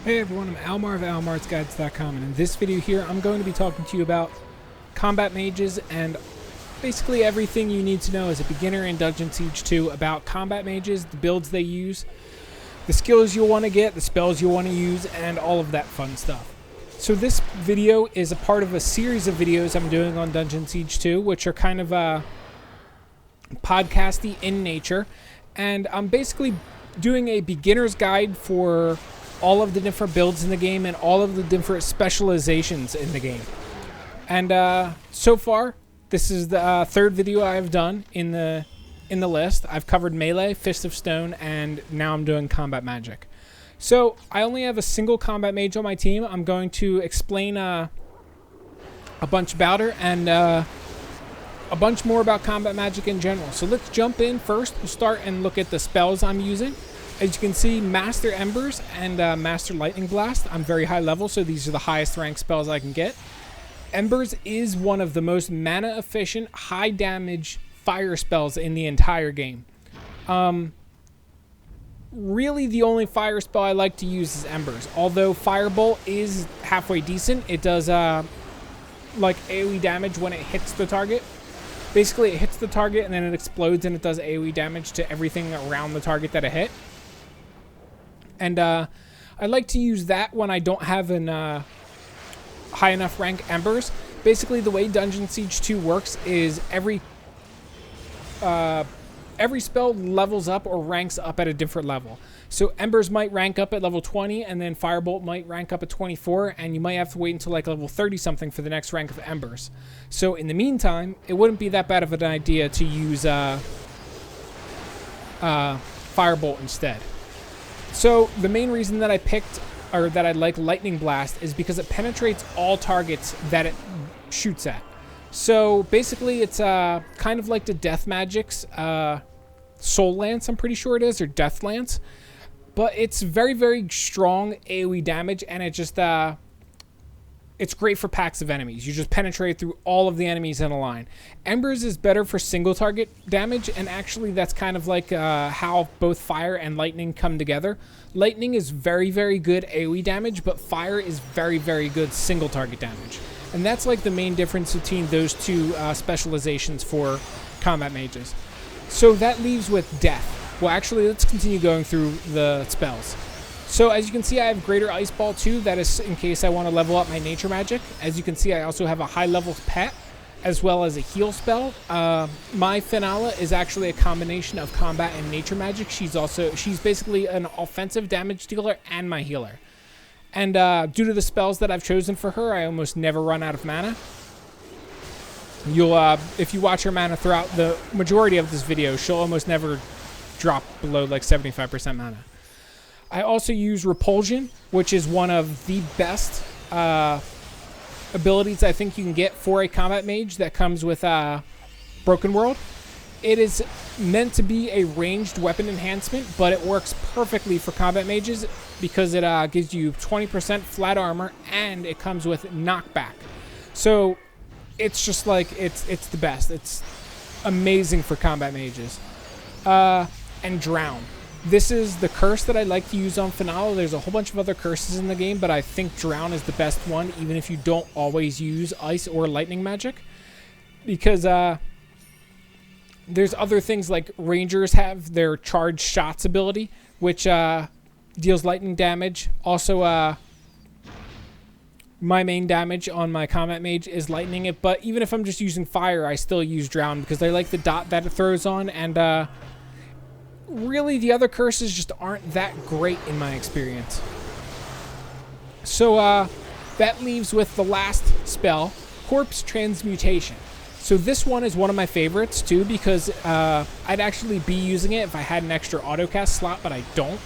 Hey everyone, I'm Almar of AlmarsGuides.com, and in this video here I'm going to be talking to you about combat mages and basically everything you need to know as a beginner in Dungeon Siege 2 about combat mages, the builds they use, the skills you'll want to get, the spells you'll want to use, and all of that fun stuff. So this video is a part of a series of videos I'm doing on Dungeon Siege 2, which are kind of podcasty in nature, and I'm basically doing a beginner's guide for all of the different builds in the game and all of the different specializations in the game. And so far, this is the third video I've done in the list. I've covered melee, Fist of Stone, and now I'm doing combat magic. So I only have a single combat mage on my team. I'm going to explain a bunch about her and a bunch more about combat magic in general. So let's jump in first. We'll start and look at the spells I'm using. As you can see, Master Embers and Master Lightning Blast. I'm very high level, so these are the highest rank spells I can get. Embers is one of the most mana efficient, high damage fire spells in the entire game. Really the only fire spell I like to use is Embers. Although Firebolt is halfway decent. It does like AoE damage when it hits the target. Basically it hits the target and then it explodes and it does AoE damage to everything around the target that it hit. And I like to use that when I don't have an high enough rank Embers. Basically, the way Dungeon Siege 2 works is every spell levels up or ranks up at a different level. So Embers might rank up at level 20, and then Firebolt might rank up at 24, and you might have to wait until like level 30 something for the next rank of Embers. So in the meantime, it wouldn't be that bad of an idea to use Firebolt instead. So the main reason that I picked, or that I like Lightning Blast, is because it penetrates all targets that it shoots at. So basically it's kind of like the Death Magic's Soul Lance, I'm pretty sure it is, or Death Lance. But it's very, very strong AoE damage, and it just it's great for packs of enemies. You just penetrate through all of the enemies in a line. Embers is better for single target damage, and actually that's kind of like how both fire and lightning come together. Lightning is very, very good AoE damage, but fire is very, very good single target damage. And that's like the main difference between those two specializations for combat mages. So that leaves with death. Well, actually, let's continue going through the spells. So as you can see, I have Greater Ice Ball 2. That is in case I want to level up my nature magic. As you can see, I also have a high level pet as well as a heal spell. My Finala is actually a combination of combat and nature magic. She's basically an offensive damage dealer and my healer. And due to the spells that I've chosen for her, I almost never run out of mana. If you watch her mana throughout the majority of this video, she'll almost never drop below like 75% mana. I also use Repulsion, which is one of the best abilities I think you can get for a combat mage that comes with Broken World. It is meant to be a ranged weapon enhancement, but it works perfectly for combat mages because it gives you 20% flat armor, and it comes with knockback. So it's just like, it's the best. It's amazing for combat mages. And Drown. This is the curse that I like to use on Finala. There's a whole bunch of other curses in the game, but I think Drown is the best one, even if you don't always use ice or lightning magic. Because there's other things like Rangers have their charged shots ability, which deals lightning damage. Also, my main damage on my combat mage is lightning it, but even if I'm just using fire, I still use Drown because I like the dot that it throws on, and really, the other curses just aren't that great in my experience. So that leaves with the last spell, Corpse Transmutation. So this one is one of my favorites too, because I'd actually be using it if I had an extra autocast slot, but I don't.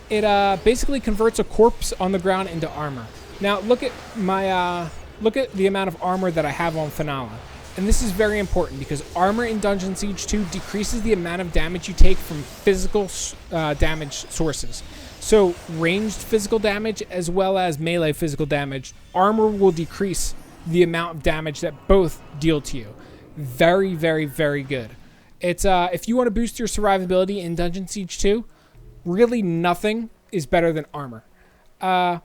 It basically converts a corpse on the ground into armor. Now look at my look at the amount of armor that I have on Finala. And this is very important because armor in Dungeon Siege 2 decreases the amount of damage you take from physical damage sources. So ranged physical damage as well as melee physical damage, armor will decrease the amount of damage that both deal to you. Very, very, very good. It's if you want to boost your survivability in Dungeon Siege 2, really nothing is better than armor. So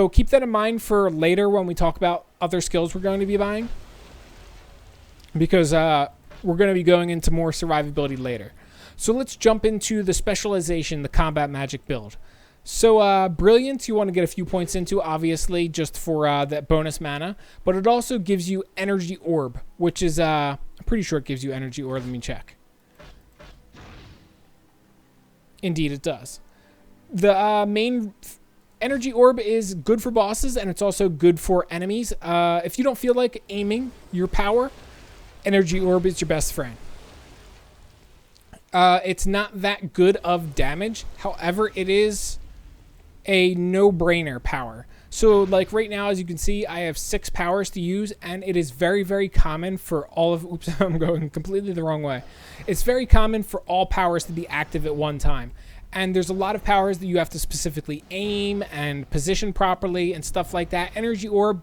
keep that in mind for later when we talk about other skills we're going to be buying, because we're going to be going into more survivability later. So let's jump into the specialization, the combat magic build. So Brilliance, you want to get a few points into, obviously, just for that bonus mana. But it also gives you Energy Orb, which is, I'm pretty sure it gives you Energy Orb. Let me check. Indeed, it does. The main Energy Orb is good for bosses, and it's also good for enemies. If you don't feel like aiming your power, Energy Orb is your best friend. It's not that good of damage. However, it is a no-brainer power. So, like right now, as you can see, I have 6 powers to use, and it is very, very common for all of... Oops, I'm going completely the wrong way. It's very common for all powers to be active at one time. And there's a lot of powers that you have to specifically aim and position properly and stuff like that. Energy Orb,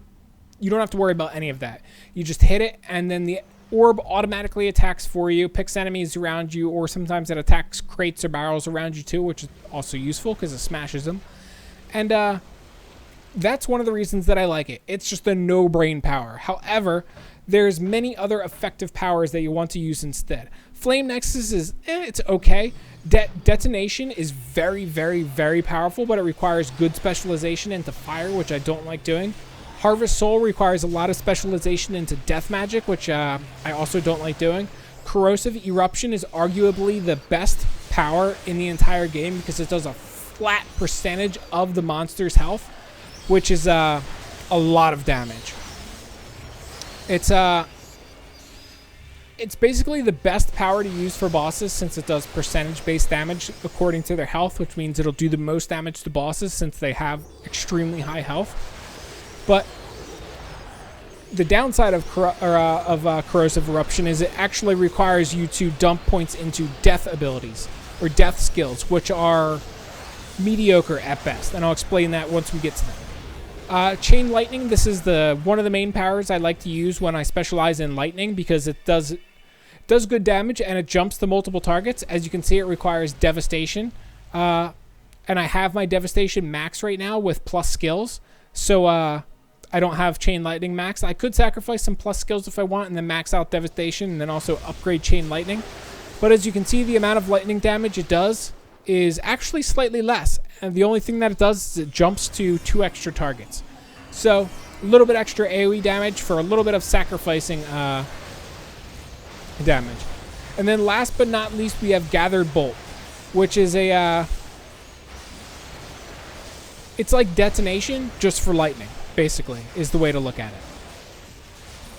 you don't have to worry about any of that. You just hit it, and then the orb automatically attacks for you, picks enemies around you, or sometimes it attacks crates or barrels around you too, which is also useful because it smashes them. And that's one of the reasons that I like it. It's just a no-brain power. However, there's many other effective powers that you want to use instead. Flame Nexus is, it's okay. Detonation is very, very, very powerful, but it requires good specialization into fire, which I don't like doing. Harvest Soul requires a lot of specialization into death magic, which I also don't like doing. Corrosive Eruption is arguably the best power in the entire game because it does a flat percentage of the monster's health, which is a lot of damage. It's basically the best power to use for bosses since it does percentage-based damage according to their health, which means it'll do the most damage to bosses since they have extremely high health. But the downside of Corrosive Eruption is it actually requires you to dump points into death abilities or death skills, which are mediocre at best. And I'll explain that once we get to them. Chain Lightning, this is one of the main powers I like to use when I specialize in lightning because it does good damage and it jumps to multiple targets. As you can see, it requires Devastation. And I have my Devastation max right now with plus skills. So I don't have Chain Lightning max. I could sacrifice some plus skills if I want and then max out Devastation and then also upgrade Chain Lightning. But as you can see, the amount of lightning damage it does is actually slightly less. And the only thing that it does is it jumps to 2 extra targets. So a little bit extra AoE damage for a little bit of sacrificing damage. And then last but not least, we have Gathered Bolt, which is it's like Detonation just for lightning, basically, is the way to look at it.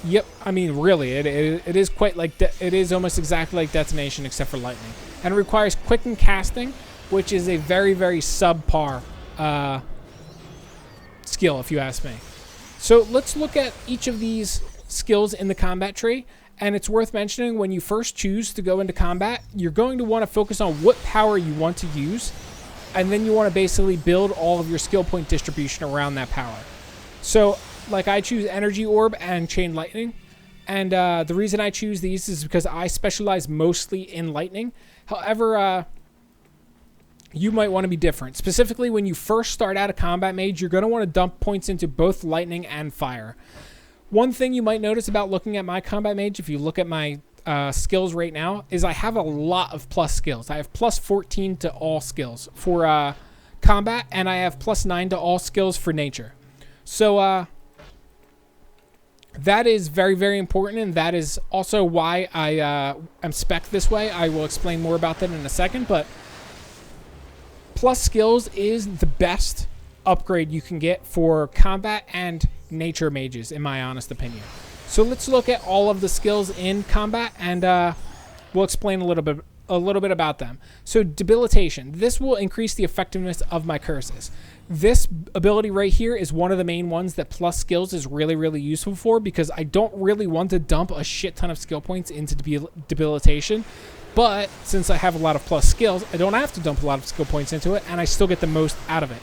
Yep, I mean, really, it is quite like, it is almost exactly like Detonation except for lightning. And it requires Quicken Casting, which is a very, very subpar skill, if you ask me. So let's look at each of these skills in the combat tree. And it's worth mentioning when you first choose to go into combat, you're going to want to focus on what power you want to use. And then you want to basically build all of your skill point distribution around that power. So, like, I choose Energy Orb and Chain Lightning. And the reason I choose these is because I specialize mostly in lightning. However, you might want to be different. Specifically, when you first start out a combat mage, you're going to want to dump points into both lightning and fire. One thing you might notice about looking at my combat mage, if you look at my skills right now, is I have a lot of plus skills. I have plus 14 to all skills for combat, and I have plus 9 to all skills for nature. So, that is very, very important, and that is also why I am spec'd this way. I will explain more about that in a second, but plus skills is the best upgrade you can get for combat and nature mages, in my honest opinion. So let's look at all of the skills in combat, and we'll explain a little bit about them. So Debilitation. This will increase the effectiveness of my curses. This ability right here is one of the main ones that plus skills is really, really useful for, because I don't really want to dump a shit ton of skill points into Debilitation. But since I have a lot of plus skills, I don't have to dump a lot of skill points into it, and I still get the most out of it.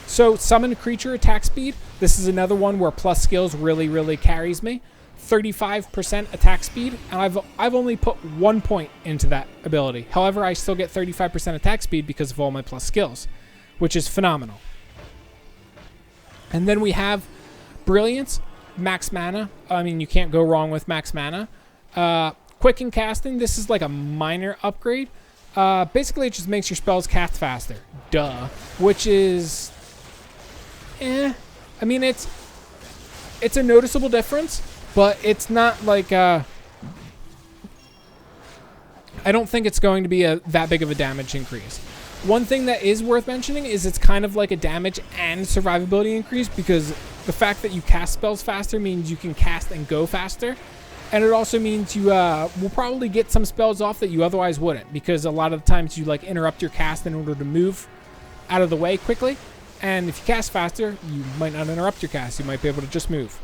So Summon Creature Attack Speed. This is another one where plus skills really, really carries me. 35% attack speed, and I've only put 1 point into that ability. However, I still get 35% attack speed because of all my plus skills. which is phenomenal. And then we have Brilliance Max Mana. I mean, you can't go wrong with Max Mana. Quicken casting. This is like a minor upgrade. Basically, it just makes your spells cast faster. Duh. Which is... I mean, it's a noticeable difference, but it's not like... I don't think it's going to be that big of a damage increase. One thing that is worth mentioning is it's kind of like a damage and survivability increase, because the fact that you cast spells faster means you can cast and go faster. And it also means you will probably get some spells off that you otherwise wouldn't, because a lot of the times you like interrupt your cast in order to move out of the way quickly. And if you cast faster, you might not interrupt your cast. You might be able to just move.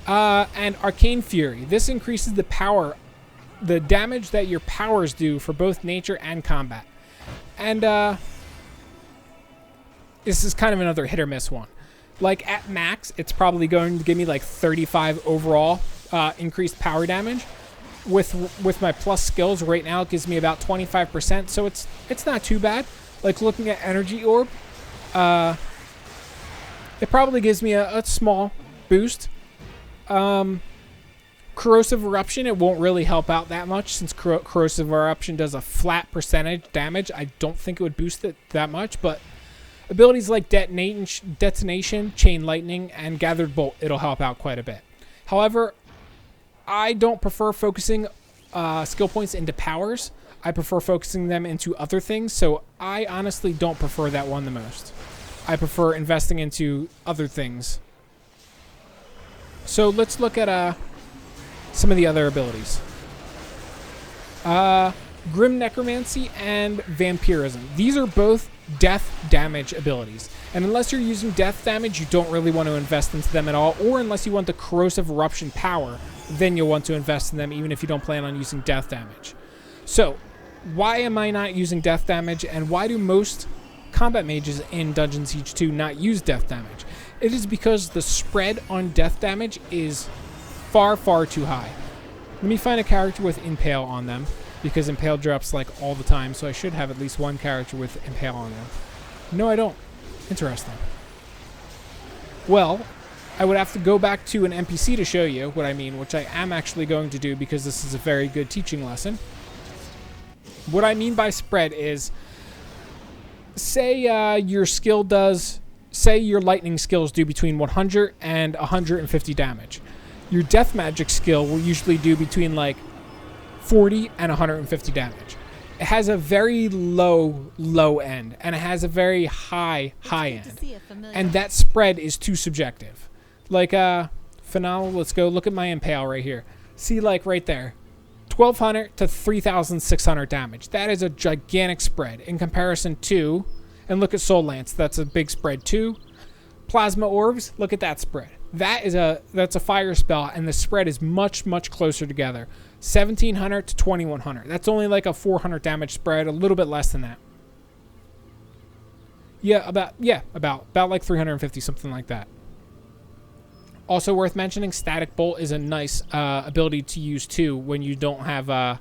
And Arcane Fury. This increases the power, the damage that your powers do for both nature and combat. And this is kind of another hit or miss one. Like at max, it's probably going to give me like 35 overall increased power damage. With my plus skills right now, it gives me about 25%, so it's not too bad. Like looking at Energy Orb, it probably gives me a small boost. Corrosive Eruption, it won't really help out that much since Corrosive Eruption does a flat percentage damage. I don't think it would boost it that much, but abilities like Detonation, Chain Lightning, and Gathered Bolt, it'll help out quite a bit. However, I don't prefer focusing skill points into powers. I prefer focusing them into other things, so I honestly don't prefer that one the most. I prefer investing into other things. So let's look at some of the other abilities. Grim Necromancy and Vampirism. These are both death damage abilities. And unless you're using death damage, you don't really want to invest into them at all. Or unless you want the Corrosive Eruption power, then you'll want to invest in them even if you don't plan on using death damage. So, why am I not using death damage, and why do most combat mages in Dungeon Siege 2 not use death damage? It is because the spread on death damage is far, far too high. Let me find a character with Impale on them, because Impale drops like all the time, so I should have at least one character with Impale on them. No, I don't. Interesting. Well, I would have to go back to an NPC to show you what I mean, which I am actually going to do because this is a very good teaching lesson. What I mean by spread is, say your skill does, say your lightning skills do between 100 and 150 damage. Your death magic skill will usually do between like 40 and 150 damage. It has a very low end, and it has a very high end. And that spread is too subjective. Like, phenomenal, let's go look at my Impale right here. See, like, right there. 1,200 to 3,600 damage. That is a gigantic spread in comparison to, and look at Soul Lance, that's a big spread too. Plasma Orbs, look at that spread. That's a fire spell, and the spread is much, much closer together. 1,700 to 2,100. That's only like a 400 damage spread, a little bit less than that. About like 350, something like that. Also worth mentioning, Static Bolt is a nice ability to use too when you don't have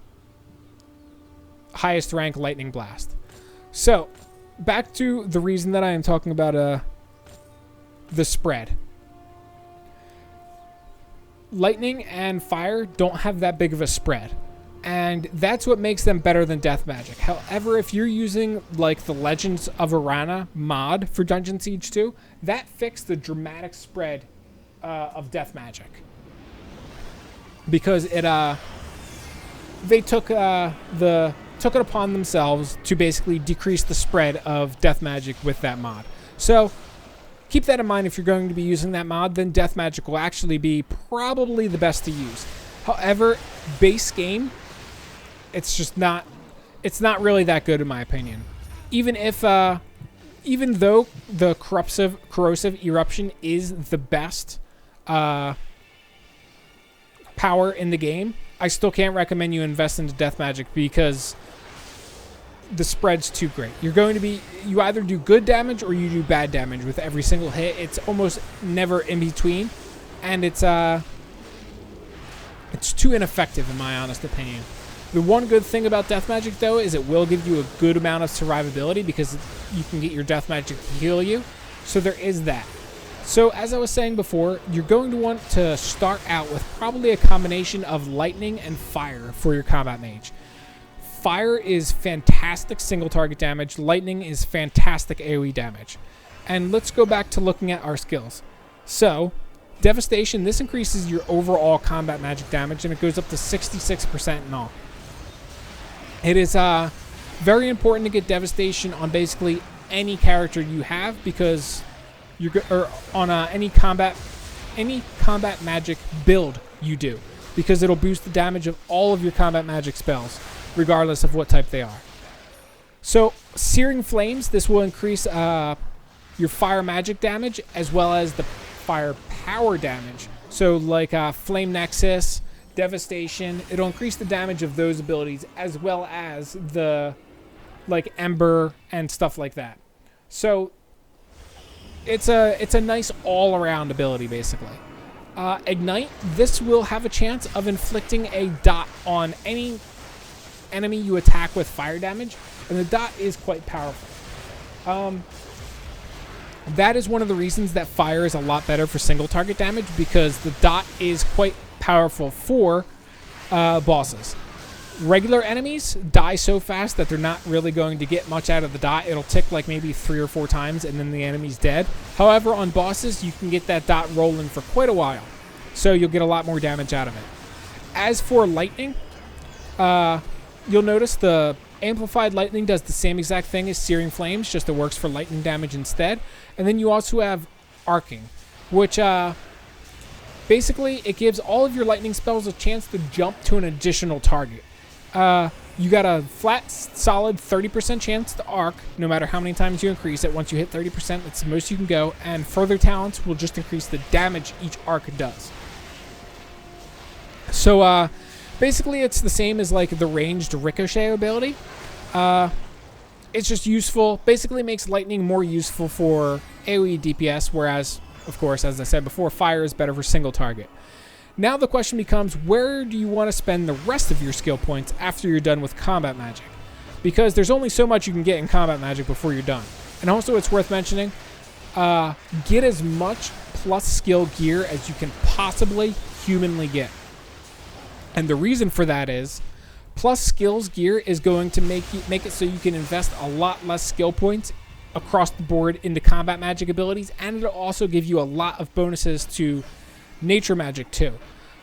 highest rank Lightning Blast. So, back to the reason that I am talking about the spread. Lightning and fire don't have that big of a spread, and that's what makes them better than death magic. However, if you're using like the Legends of Arana mod for Dungeon Siege 2, that fixed the dramatic spread of death magic, because they took it upon themselves to basically decrease the spread of death magic with that mod. So keep that in mind. If you're going to be using that mod, then death magic will actually be probably the best to use. However, base game, it's not really that good in my opinion. Even though the corrosive eruption is the best power in the game, I still can't recommend you invest into death magic because the spread's too great. You either do good damage or you do bad damage with every single hit. It's almost never in between, and it's too ineffective in my honest opinion. The one good thing about Death Magic, though, is it will give you a good amount of survivability because you can get your Death Magic to heal you. So there is that. So as I was saying before, you're going to want to start out with probably a combination of lightning and fire for your combat mage. Fire is fantastic single target damage. Lightning is fantastic AoE damage. And let's go back to looking at our skills. So, Devastation, this increases your overall combat magic damage, and it goes up to 66% in all. It is very important to get Devastation on basically any character you have, because on any combat magic build you do, because it'll boost the damage of all of your combat magic spells, regardless of what type they are. So, Searing Flames, this will increase your fire magic damage as well as the fire power damage. So, like Flame Nexus, Devastation, it'll increase the damage of those abilities as well as the like Ember and stuff like that. So it's a nice all-around ability basically. Ignite, this will have a chance of inflicting a dot on any enemy you attack with fire damage, and the dot is quite powerful. That is one of the reasons that fire is a lot better for single target damage, because the dot is quite powerful for bosses. Regular enemies die so fast that they're not really going to get much out of the dot. It'll tick like maybe 3 or 4 times and then the enemy's dead. However, on bosses, you can get that dot rolling for quite a while, so you'll get a lot more damage out of it. As for lightning, you'll notice the Amplified Lightning does the same exact thing as Searing Flames, just it works for lightning damage instead. And then you also have Arcing, which basically it gives all of your lightning spells a chance to jump to an additional target. You got a flat, solid 30% chance to arc, no matter how many times you increase it. Once you hit 30%, that's the most you can go. And further talents will just increase the damage each arc does. So, basically, it's the same as like the ranged ricochet ability. It's just useful. Basically makes lightning more useful for AoE DPS, whereas, of course, as I said before, fire is better for single target. Now the question becomes, where do you want to spend the rest of your skill points after you're done with combat magic? Because there's only so much you can get in combat magic before you're done. And also, it's worth mentioning, get as much plus skill gear as you can possibly humanly get. And the reason for that is, plus skills gear is going to make it so you can invest a lot less skill points across the board into combat magic abilities, and it'll also give you a lot of bonuses to nature magic too.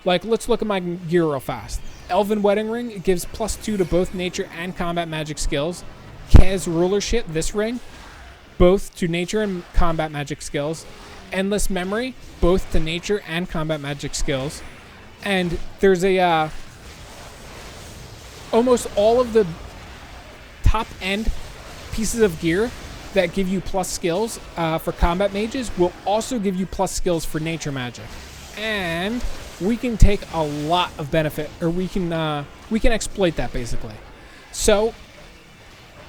Like, let's look at my gear real fast. Elven Wedding Ring, it gives +2 to both nature and combat magic skills. Kez Rulership, this ring, both to nature and combat magic skills. Endless Memory, both to nature and combat magic skills. And there's a almost all of the top end pieces of gear that give you plus skills for combat mages will also give you plus skills for nature magic. And we can take a lot of benefit, or we can exploit that basically. So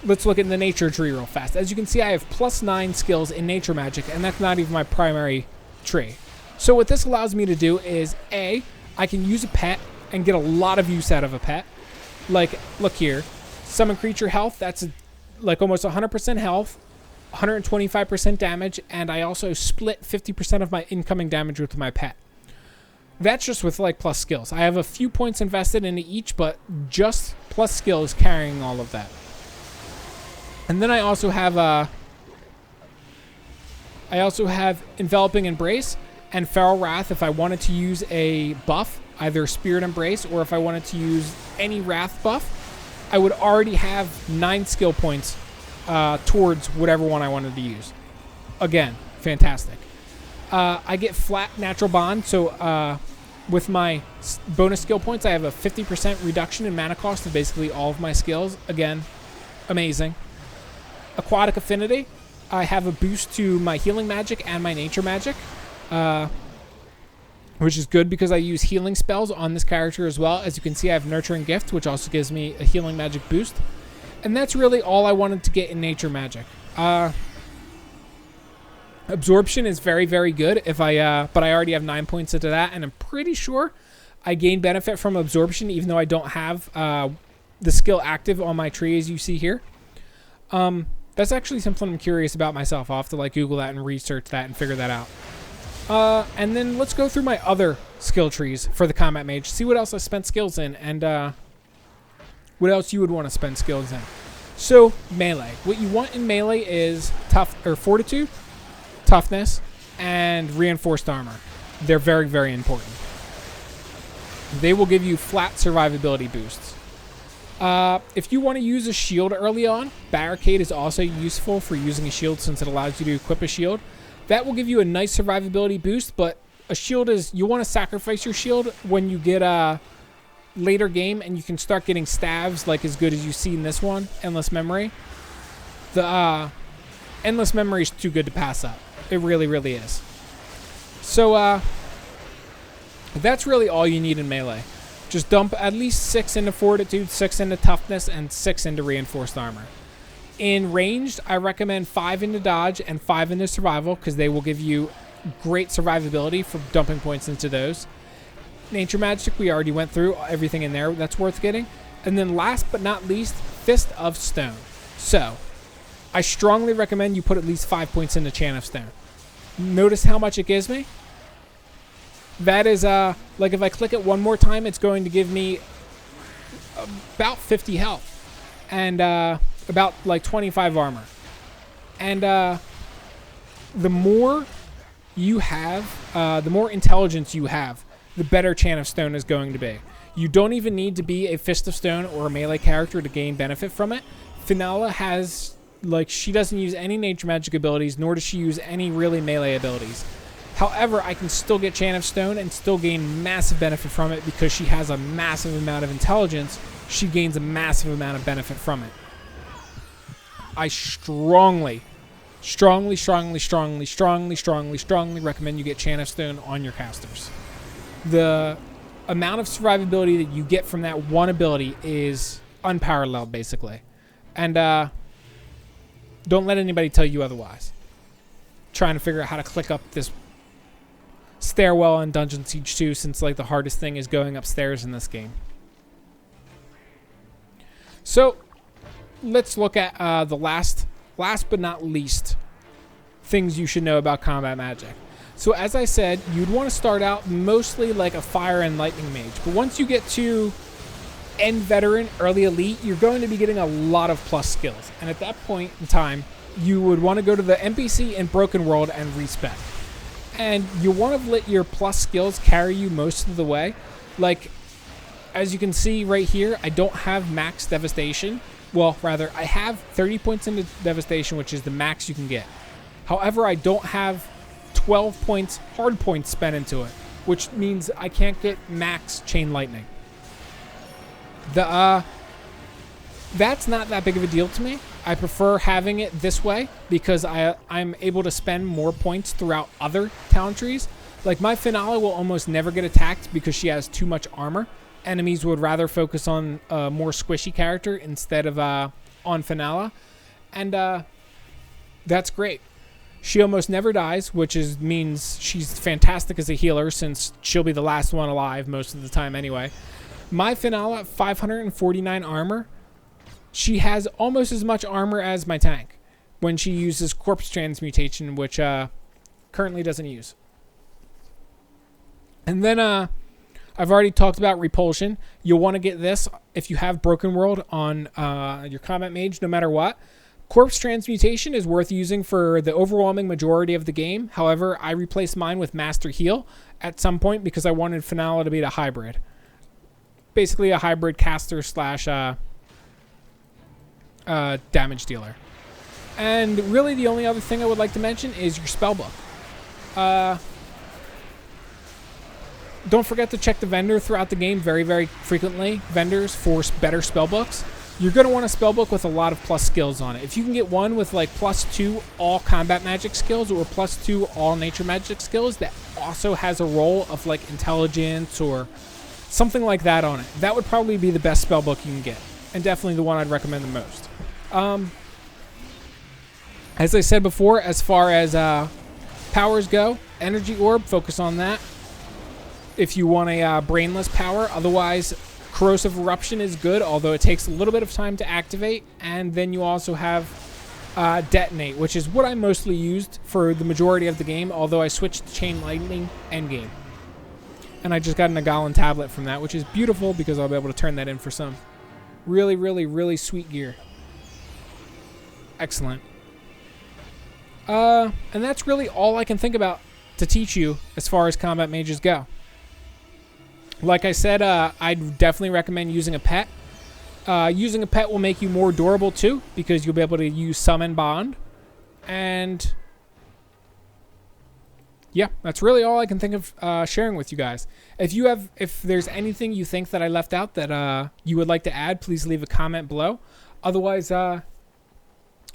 let's look at the nature tree real fast. As you can see, I have +9 skills in nature magic, and that's not even my primary tree. So what this allows me to do is, A, I can use a pet and get a lot of use out of a pet. Like, look here. Summon creature health, that's like almost 100% health, 125% damage, and I also split 50% of my incoming damage with my pet. That's just with like plus skills. I have a few points invested into each, but just plus skills carrying all of that. And then I also have Enveloping Embrace and Feral Wrath if I wanted to use a buff, either Spirit Embrace, or if I wanted to use any Wrath buff, I would already have 9 skill points towards whatever one I wanted to use. Again, fantastic. I get flat Natural Bond, so with my bonus skill points, I have a 50% reduction in mana cost of basically all of my skills. Again, amazing. Aquatic Affinity, I have a boost to my healing magic and my nature magic, which is good because I use healing spells on this character as well. As you can see, I have Nurturing Gift, which also gives me a healing magic boost. And that's really all I wanted to get in nature magic. Absorption is very, very good, but I already have 9 points into that, and I'm pretty sure I gain benefit from Absorption, even though I don't have the skill active on my tree as you see here. That's actually something I'm curious about myself. I'll have to like Google that and research that and figure that out. And then let's go through my other skill trees for the Combat Mage. See what else I spent skills in and what else you would want to spend skills in. So melee. What you want in melee is fortitude, toughness, and reinforced armor. They're very, very important. They will give you flat survivability boosts. If you want to use a shield early on, Barricade is also useful for using a shield since it allows you to equip a shield. That will give you a nice survivability boost, but a shield is, you want to sacrifice your shield when you get a later game and you can start getting stabs like as good as you see in this one, Endless Memory. The Endless Memory is too good to pass up. It really, really is. So, that's really all you need in melee. Just dump at least 6 into fortitude, 6 into toughness, and 6 into reinforced armor. In ranged, I recommend 5 into dodge and 5 into survival because they will give you great survivability for dumping points into those. Nature Magic, we already went through everything in there that's worth getting. And then last but not least, Fist of Stone. So, I strongly recommend you put at least 5 points into Chant of Stone. Notice how much it gives me? That is, like if I click it one more time, it's going to give me about 50 health. And about like 25 armor. And the more you have, the more intelligence you have, the better Chant of Stone is going to be. You don't even need to be a Fist of Stone or a melee character to gain benefit from it. Finala has, like, she doesn't use any nature magic abilities, nor does she use any really melee abilities. However, I can still get Chant of Stone and still gain massive benefit from it because she has a massive amount of intelligence. She gains a massive amount of benefit from it. I strongly recommend you get Chant of Stone on your casters. The amount of survivability that you get from that one ability is unparalleled, basically. And don't let anybody tell you otherwise. Trying to figure out how to click up this stairwell in Dungeon Siege 2 since like the hardest thing is going upstairs in this game. So let's look at the last but not least things you should know about combat magic. So as I said, you'd want to start out mostly like a fire and lightning mage, but once you get to end veteran, early elite, you're going to be getting a lot of plus skills, and at that point in time you would want to go to the NPC in Broken World and respec. And you want to let your plus skills carry you most of the way. Like, as you can see right here, I don't have max Devastation. Well, rather, I have 30 points into Devastation, which is the max you can get. However, I don't have 12 points, hard points spent into it, which means I can't get max Chain Lightning. That's not that big of a deal to me. I prefer having it this way because I'm able to spend more points throughout other talent trees. Like my Finale will almost never get attacked because she has too much armor. Enemies would rather focus on a more squishy character instead of on Finale. And that's great. She almost never dies, which means she's fantastic as a healer since she'll be the last one alive most of the time anyway. My Finale, 549 armor. She has almost as much armor as my tank when she uses Corpse Transmutation, which currently doesn't use. And then I've already talked about Repulsion. You'll want to get this if you have Broken World on your Combat Mage, no matter what. Corpse Transmutation is worth using for the overwhelming majority of the game. However, I replaced mine with Master Heal at some point because I wanted Finale to be the hybrid. Basically a hybrid caster slash damage dealer. And really the only other thing I would like to mention is your spellbook. Don't forget to check the vendor throughout the game very, very frequently. Vendors for better spellbooks. You're going to want a spellbook with a lot of plus skills on it. If you can get one with like +2 all combat magic skills or +2 all nature magic skills that also has a role of like intelligence or something like that on it, that would probably be the best spellbook you can get. And definitely the one I'd recommend the most. As I said before, as far as powers go, Energy Orb, focus on that if you want a brainless power. Otherwise, Corrosive Eruption is good, although it takes a little bit of time to activate. And then you also have Detonate, which is what I mostly used for the majority of the game, although I switched to Chain Lightning endgame. And I just got an Agallan tablet from that, which is beautiful because I'll be able to turn that in for some really, really, really sweet gear. Excellent. And that's really all I can think about to teach you as far as combat mages go. Like I said, I'd definitely recommend using a pet. Using a pet will make you more durable too, because you'll be able to use Summon Bond. And yeah, that's really all I can think of sharing with you guys. If there's anything you think that I left out that you would like to add, please leave a comment below. Otherwise,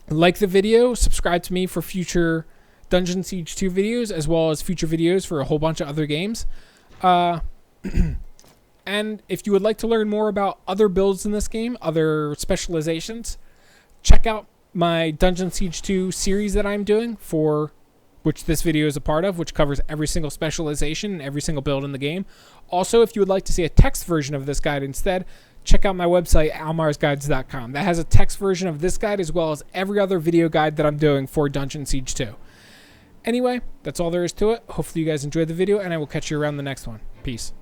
like the video, subscribe to me for future Dungeon Siege 2 videos, as well as future videos for a whole bunch of other games. And if you would like to learn more about other builds in this game, other specializations, check out my Dungeon Siege 2 series that I'm doing, for which this video is a part of, which covers every single specialization and every single build in the game. Also, if you would like to see a text version of this guide instead, check out my website, almarsguides.com. That has a text version of this guide as well as every other video guide that I'm doing for Dungeon Siege 2. Anyway, that's all there is to it. Hopefully you guys enjoyed the video, and I will catch you around the next one. Peace.